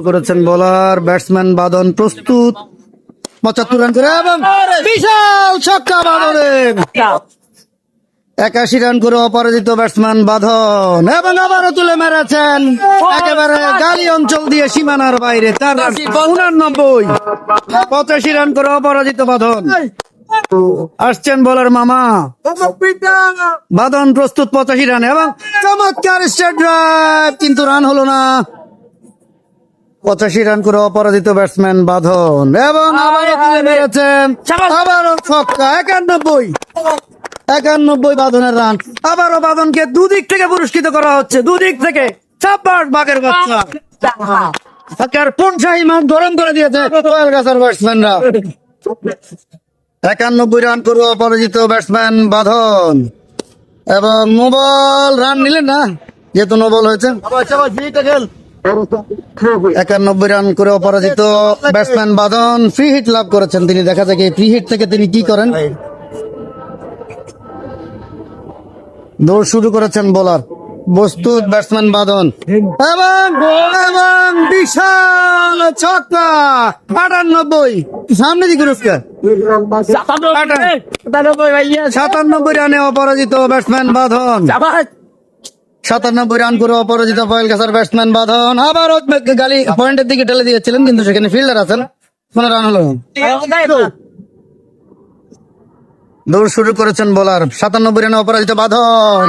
করেছেন bowler, batsman বাদন প্রস্তুত 75 রান করে এবং বিশাল ছক্কা বাদনের। 81 রান করে অপরাজিত ব্যাটসম্যান বাঁধন এবং আবারও তুলে মেরেছেন একেবারে গালি অঞ্চল দিয়ে সীমানার বাইরে 4 রান 89। 85 রান করে অপরাজিত বাঁধন। আসছেন বোলার মামা বাঁধন প্রস্তুত 85 রান এবং চমৎকার স্ট্রেট ড্রাইভ, কিন্তু রান হলো না। 85 রান করে অপরাজিত ব্যাটসম্যান বাঁধন এবং আবারও তুলে মেরেছেন আবারও ছক্কা। 91 বাঁধনের রান। আবারও বাঁধনকে দুদিক থেকে পুরস্কৃত করা হচ্ছে, দুদিক থেকে। 56 বাঘের বাচ্চা পঞ্চাশ মান গরম করে দিয়েছে কোয়েলগাছার ব্যাটসম্যানরা। 91 রান করে অপরাজিত ব্যাটসম্যান বাঁধন এবং নোবল রান নিলেন না, যেহেতু নোবল হয়েছে। 91 রান করে অপরাজিত ব্যাটসম্যান বাঁধন ফ্রি হিট লাভ করেছেন তিনি। দেখা যাক এই ফ্রি হিট থেকে তিনি কি করেন। দৌড় শুরু করেছেন বোলার, প্রস্তুত ব্যাটসম্যান বাঁধন এবং বিশাল ছক্কা। 98 সামনে দিকে পুরস্কার। 97 রানে অপরাজিত ব্যাটসম্যান বাঁধন। 97 রান করে অপরাজিত কোয়েলগাছার ব্যাটসম্যান বাঁধন। আবারও গালি পয়েন্টের দিকে ঠেলে দিয়েছিলেন, কিন্তু সেখানে ফিল্ডার আছেন, কোনো রান হলো না। দৌড় শুরু করেছেন বোলার, 97 রানে অপরাজিত বাঁধন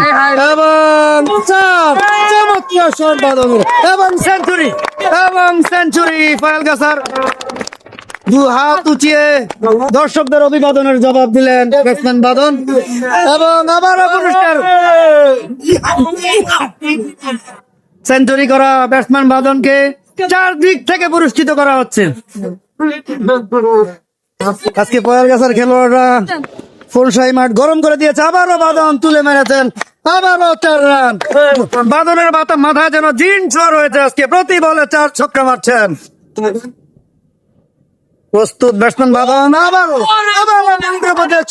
এবং সেঞ্চুরি কোয়েলগাছার। 2 হাত উঁচিয়ে দর্শকদের অভিবাদনের জবাব দিলেন ব্যাটসম্যান বাঁধন এবং আবারও পুরস্কার। সেঞ্চুরি করা ব্যাটসম্যান বাঁধনকে 4 দিক থেকে পুরস্কৃত করা হচ্ছে। আজকে কোয়েলগাছার খেলোয়াড়রা ফুলশাহী মাঠ গরম করে দিয়েছে। আবারও বাঁধন তুলে মেরেছেন, আবারও 4 রান। বাঁধনের মাথা যেন জিন ঝড় হয়েছে আজকে, প্রতি বলে 4 ছক্কা মারছেন। প্রস্তুত ব্যাটসম্যান বাঁধন আবারও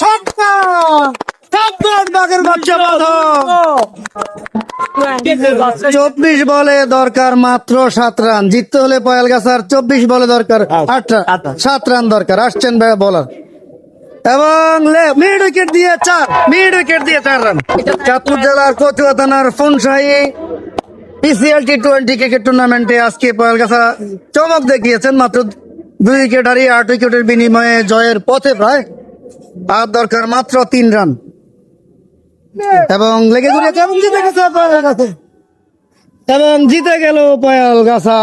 ছক্কা। 24 বলে দরকার মাত্র 7 রান। জিততে হলে কোয়েলগাছার 24 বলে দরকার 7 রান দরকার। আসছেন বোলার এবং মিড উইকেট দিয়ে 4 রান। চাঁদপুর জেলার কচুয়া থানার ফুলশাহী পিসিএল টি20 ক্রিকেট টুর্নামেন্টে আজকে কোয়েলগাছা চমক দেখিয়েছেন। মাত্র 2 উইকেট হারিয়ে 8 উইকেটের বিনিময়ে জয়ের পথে প্রায়। আর দরকার মাত্র 3 রান এবং লেগে ঘুরেছে এবং জিতে গেল কোয়েলগাছা।